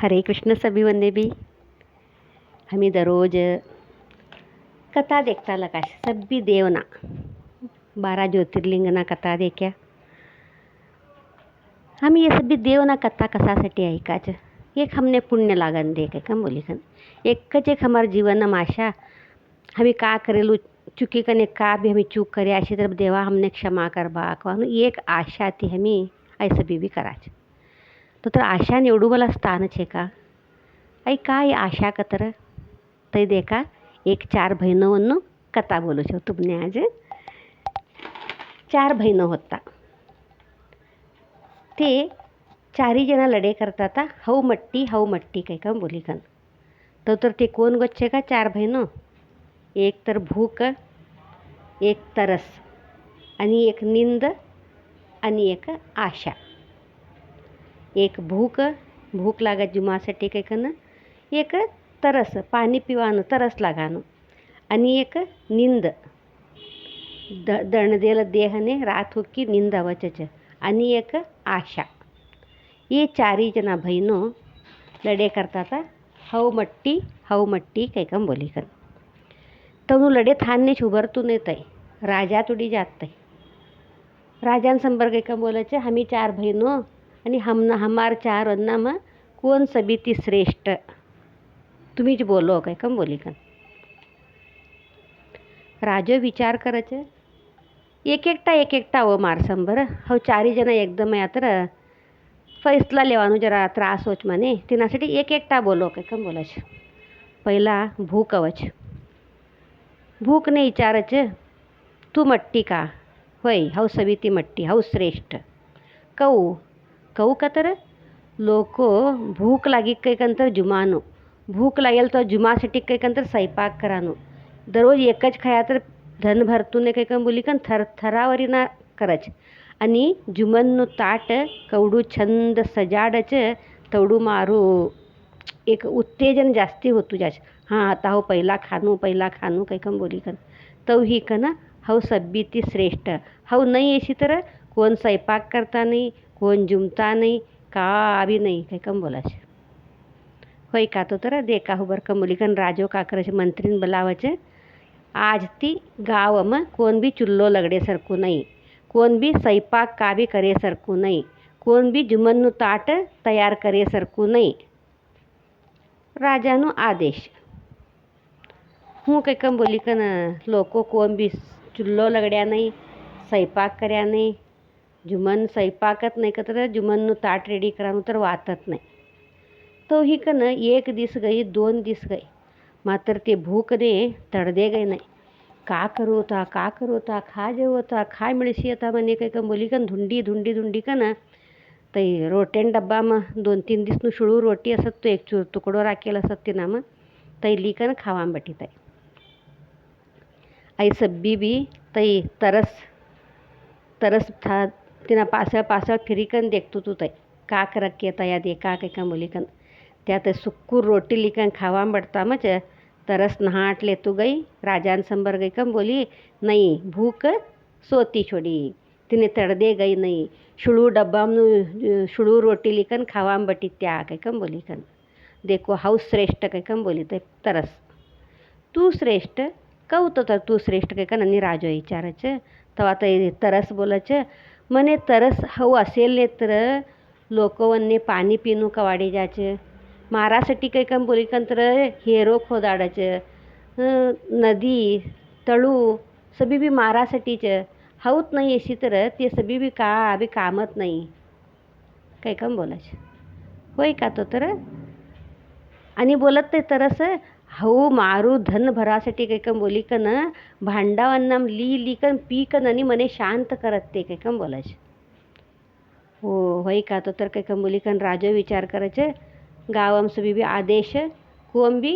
हरे कृष्ण सभी वंदे भी हमें दररोज कथा देखता लगा सभी देवना 12 ज्योतिर्लिंगना कथा देखा. हम ये सभी देवना कथा कशासाठी ऐकायचं. एक हमने पुण्य लागन दे काय कम बोली कन एक हमारे जीवन में आशा हमें का करेलू चुकी कने का भी हमें चूक करे अशी तर देवा हमने क्षमा कर बा एक आशा थी हमें ऐसे भी करायचं. तर आशा निवडू मला स्थानच आहे का आई काय आशा कतर ते देखा एक 4 बहिणींनो कथा बोलू छो तुमने आज. 4 बहिणी होता ते 4 जना लढे करतात हऊ मट्टी काही का बोली कन तर ते कोण गोच्छे का 4 बहिणं. एक तर भूक, एक तरस आणि एक निंद आणि एक आशा. एक भूक लागत जुमासाठी काही कन, एक तरस पाणी पिवानं तरस लागानं आणि एक निंद दणदेल देहने रात हो की निंद अवचच आणि एक आशा. ये 4 जना बहिणं लढे करतात हऊ मट्टी काही कम बोली कन तनु लढे थानने उभरतून येत आहे. राजा तुडी जात आहे. राजांसंबर काही कम बोलायचं हमी 4 बहिणं आणि हमार 4 अन्ना मग कोण सभी ती श्रेष्ठ तुम्हीच बोलो काय कम बोली कन. राजो विचार करायचं एक एकटा व मारसंबर हो 4 जना एकदम या तर फैसला लेवानो जरा त्रास होच म्हणे तिनासाठी एकटा बोलो काय कम बोलायचं. पहिला भूक अवच. भूकने विचारच तू मट्टी का होय हऊ सवी ती मट्टी हऊ श्रेष्ठ कहू का तर लोक भूक लागी काही कंतर जुमानो भूक लागेल तर जुमासाठी काही कंतर स्वयंपाक करानो दररोज एकच खाया तर धन भरतूने काही कम बोली कन थरावरी ना करच आणि जुमननु ताट कवडू छंद सजाडच तवडू मारू एक उत्तेजन जास्ती होतू जाच. हां आता हो पहिला खानू काही कम बोली कन तो ही कन हऊ सब्बी ती श्रेष्ठ हऊ नाही अशी तर कोण स्वयंपाक करता नाही कोण जुमता नाही का भी नाही काही कम बोलायचं. होय का तो तर देखा हो बरं कम बोली कन राजो का करायचे मंत्रीन बोलावायचे आज ती गाव मग कोण बी चुल्लो लगडे सरकू नाही कोण बी स्वयंपाक का बी करे सरकू नाही कोण बी जुमननु ताट तयार करे सरकू नाही. राजानो आदेश. काही कम बोली कन लोको कोण बी चुल्लो लगड्या नाही स्वयंपाक कर्या नाही जुमन स्वयंपाकत नाही का तर जुमननु ताट रेडी करानु तर वाटत नाही. तो ही कन 1 दिस गई 2 दिस गई मात्र ते भूक दे तडदे गई नाही. का करू होता खा जेव होता खाय मिळशी आता म्हणे काही कम बोली कन धुंडी कन ते रोटेन डब्बा मग 2-3 दिसनु शिळू रोटी असत तो एक चूर तुकडो राखेल असत ते ना मग तैली कन खावा बटीत आहे. आई सब्बी बी तई तरस था तिना पासळ फिरिकन देखतो तू तई का करक येता या दे का काही का बोली कन त्यात सुक्कूर रोटी लिकन खावा बडता मच तरस नहाट लेतू गई. राजांसंबर गई कम बोली नहीं भूक सोती छोड़ी तिने तड़दे गई नहीं शुळू डब्बा शुळू रोटी लिकन खावा बटी त्या काही कम बोली कन देखो हाऊस श्रेष्ठ काही कम बोली ते तरस तू श्रेष्ठ कहू तर तू श्रेष्ठ काही कन आणि राजो विचारच तेव्हा ते तरस बोलच मने तरस हऊ असेल तर लोकवन्ने पाणी पिनू कवाडी जायचं मारासाठी काही कम बोली कन तर हेरो खोदाडायचं नदी तळू सभी बी मारासाठीच हऊत नाही अशी तर ते सभी बी कामत नाही काही कम बोलायचं. होय का तो तर आणि बोलत ते तरस हऊ मारू धन भरासाठी काही कम बोली कन भांडावांना ली कन पी कन आणि मने शांत करत ते काही कम बोलायचं. हो होय का तो तर काही कम बोली कन राजो विचार करायचे गावम सभी बी आदेश कोण बी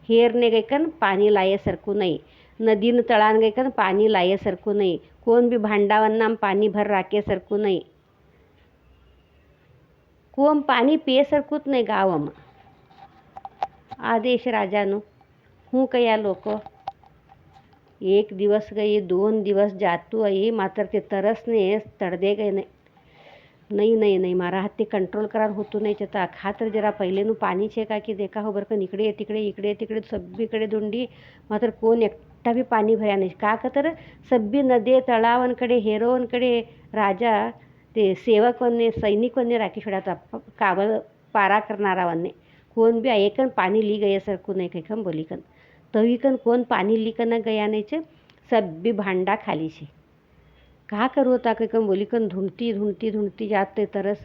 हेरने गई कन पाणी लाये सरकू नाही नदीन तळान गई कन पाणी लाये सरकू नाही कोण बी भांडावांना पाणी भर राखे सरकू नाही कोण पाणी पिये सरकूत नाही गावम. आदेश राजानो कया लोक 1 दिवस गई 2 दिवस जातू आई मात्र ते तरसने तडदे गए नाही नहीं नहीं नहीं मारा हाथ कंट्रोल करार होतो नहीं चता खातर जरा पहिलेનું पाणी છે की देखा हो बरं का इकडे तिकडे इकडे तिकडे सगळीकडे धुंडी मात्र कोण एकटा बी पाणी भर्या नाही का तर सब्बी नदे तळावांकडे हेरोवनकडे राजा ते सेवकवन्ने सैनिकवन्ने राखी सोडाता काबल पारा करणारावन्ने कोण बी ऐकन पाणी ली गये सरकू नाही काही कम बोली कन तवी कन कोण पाणी लिकन गया नाही चे सब्बी भांडा खाली छे का करू होता काही कम बोली कन धुंडती धुंडती धुंडती जाते तरस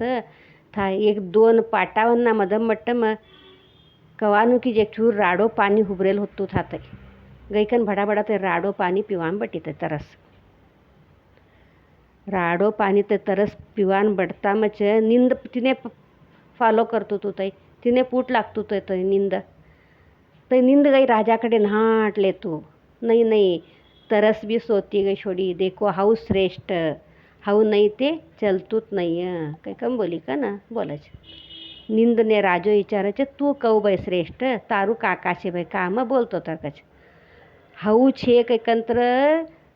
था एक दोन पाटावन्ना मधम मट्टम कवानु की जेठूर राडो पाणी हुबरेल होतो थाते गईकन भडाभडा ते राडो पाणी पिवान बटीते तरस राडो पाणी ते तरस पिवान बडता मच निंद तिने फॉलो करतो तू तई तिने पूट लागतो ते निंद गई राजाकडे नाटले तू नाही नाही तरस बी सोती गई छोडी देखो हाऊ श्रेष्ठ हाऊ नाही ते चलतूच नाही काही कम बोली का ना बोलाच निंदने राजो विचारायचे तू कऊ बाई श्रेष्ठ तारू काकाशे बाई काम बोलतो तर कच हाऊ छे कैकंत्र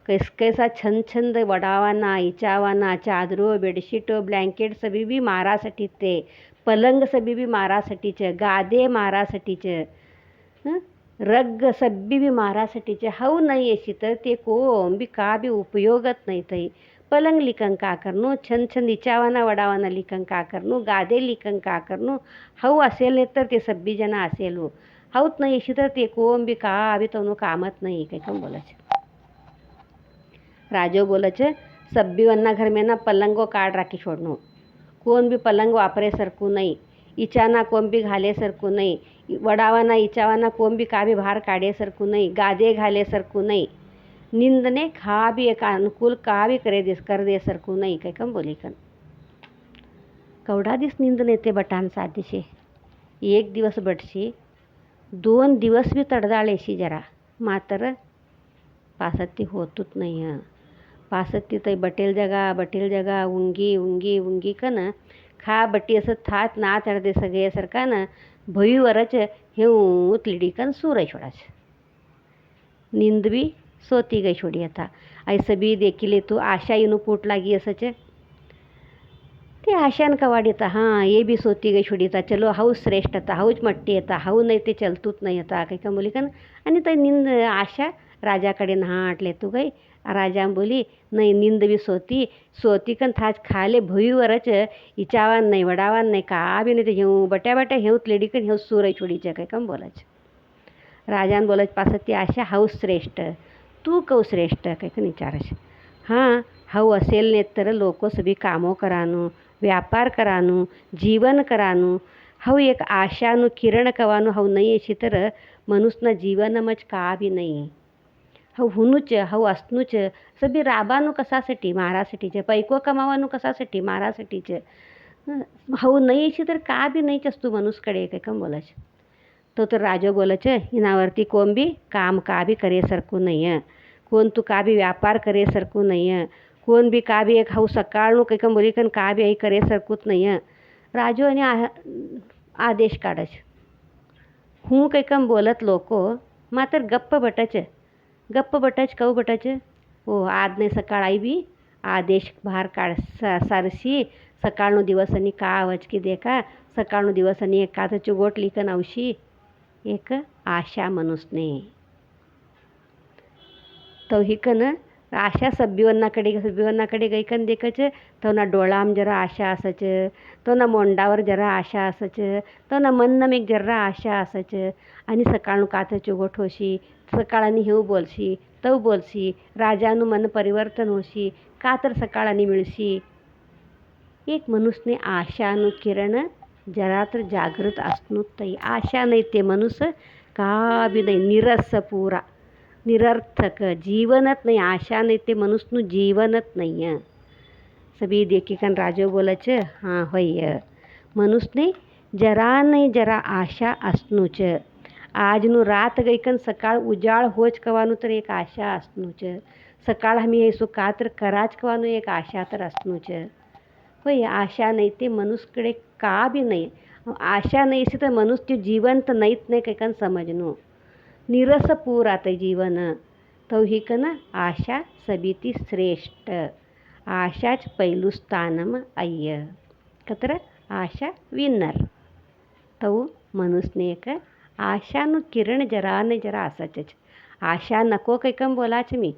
कैसा छंद छंद वडावाना इचावाना चादरो बेडशीटो ब्लँकेट सभी बी मारासाठी ते पलंग सभी बी मारासाठीचे गादे मारासाठीचे रग सब्बी बी मारासाठीचे हाऊ नाही अशी तर ते कोण बी का बी उपयोगत नाही तई पलंग लिकन का करनो छंद छंद इचावाना वडावाना लिकन का करनो गादे लिकन का करनो हाऊ असेल नाही तर ते सब्बी जना असेल हाऊत नाही अशी तर ते कोण बी का बी तनु कामत नाही काही कम बोलायचे राजो बोलायचे सब्बी वन्ना घर में ना पलंगो काढ राखी छोडनो कोण बी पलंग वापरे सरकू नाही इचाना कोण बी घाले सरकू नाही वडावाना इचावाना कोण बी का बी बाहेर काढे सरकू नाही गादे घाले सरकू नाही निंदने खा बी एक अनुकूल का बी कर दे सरकू नाही काही कम बोली कन कवडा दिस निंद नेते बटान साधीशे एक दिवस बटशी 2 दिवस बी तडदाळेशी जरा मात्र पासत्ती होतूच नाही पासत्ती तई बटेल जगा उंगी उंगी उंगी कन खा बट्टी असं थात ना तडदे सगळे सरका ना भईवरच हे उतलिडी कन सूर छोडाच निंद बी सोती गई छोडी आता ऐसं बी देखील तू आशा येणू पोट लागी असच ते आशान कवाड येता हां ये बी सोती गई छोडी आता चलो हाऊ श्रेष्ठ आता हाऊच मट्टी येता हाऊ नाही ते चलतूच नाही आता काही का बोली कन आणि ते निंद आशा राजाकडे नाटले तू गई राजा बोली नाही निंद बी सोती कन थाच खाले भईवरच इचावान नाही वडावान नाही का बी नाही ते हेऊ बट्या हेऊत लेडी कन हेऊ सूर छोडीच्या काही कम बोलायचं राजान बोलायचं पास ती आशा हाऊ श्रेष्ठ तू कऊ श्रेष्ठ काही का विचारायचं हां हाऊ असेल नाही तर लोक सभी कामो करानू व्यापार करानू जीवन करानू हाऊ एक आशानु किरण कवानू हाऊ नाही अशी तर मनुष्यना जीवनमच का बी नाही हाऊ हुनूच हाऊ असनूच सभी राबानू कसासाठी मारासाठीचे पैको कमावानू कसासाठी मारासाठीचे हाऊ नाही अशी तर का बी नाहीच असतो मनुष्यकडे काही कम बोलायचं तो तर राजो बोलायचं हिनावरती कोण बी काम का बी करे सरकू नाही कोण तू का बी व्यापार करे सरकू नाही कोण बी का बी एक हाऊ सकाळनू काही कम बोली कन का बी आई करे सरकूच नाही राजो आणि आदेश काढच हूँ काही कम बोलत लोको मात्र गप्प बटाच कऊ बटाच हो आज नाही सकाळ आई बी आदेश बाहेर काढ सारशी सकाळनो दिवसनी का आवाज की देखा सकाळनो दिवसनी एक काचची गोट लिकन औशी एक आशा मनुष्यने तो हिकन आशा सब्बीवन्नाकडे गईकन देखच तो ना डोळाम जरा आशा असच तो ना मोंडावर जरा आशा असच तो ना मन्नम एक जरा आशा असच आणि सकाळनु काचची गोट होशी सकाळनी हेऊ बोलशी तव बोलशी राजानु मन परिवर्तन होशी का तर सकाळनी मिळशी एक मनुष्यने आशानु किरण जरा तर जागृत असणू तई आशा नाही ते मनुष्य का बी नाही निरस पुरा निरर्थक जीवनच नाही आशा नाही ते मनुष्यनु जीवनच नाही सभी देखीकन राजो बोलायचं हां होय मनुष्यने जरा नाही जरा आशा असणूच आजनु रात गईकन सकाळ उजाळ होच कवानू तर एक आशा असणूच सकाळ हमी ऐसो का तर कराच कवानू एक आशा तर असणूच होय आशा नाही ते मनुष्यकडे का बी नाही आशा नाही अशी तर मनुष्य जीवंत नाहीत नाही काही समजणू निरस पूर आता जीवन तो ही कन आशा सबिती श्रेष्ठ आशाच पैलू स्थानम अय्य कतर आशा विनर तो मनुष्यने एक आशाનું કિરણ જરા ને જરા અસચ જ આશા नको કંઈકમ બોલા છે मी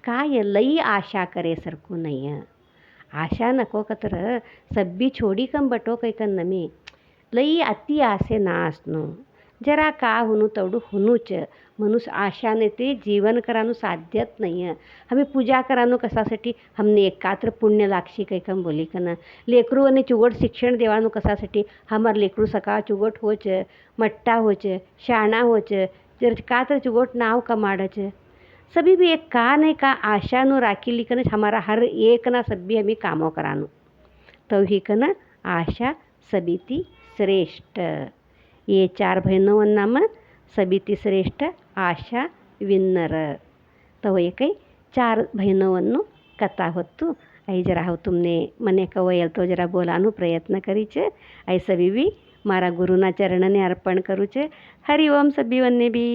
काय लई आशा करे सरकू नहीं आशा नको कतर सब्बी छोड़ी कम बटो कैकन नमी लई अति आसे नासनो जरा का हुनू तवडू हुनूच मनुष्य आशाने ते जीवन कराનું साध्यत नहीं हमें पूजा कराનું कशासाठी हमने एकात्र पुण्य लागशी कैकम बोली कन लेकरू અને ચુગટ શિક્ષણ દેવાનું કશાसाठी हमार लेकरू सका चुगट होच मट्टा होच शाणा होच जर का तर चुगट नाव कमाडच सभी भी एक का नहीं का आशा नो राखी लिखन हमारा हर एक ना सभी हमें कामों करानो तो ही कन आशा सबिती श्रेष्ठ ये 4 बहनों नाम सबिती श्रेष्ठ आशा विन्नर तो ये कई 4 बहनों कथा होतु आई जरा हो तुमने मने कवयल तो जरा बोलानु प्रयत्न करी छे आई सभी भी मारा गुरुना चरणने अर्पण करू छे हरि ओम सभी वन्ने भी।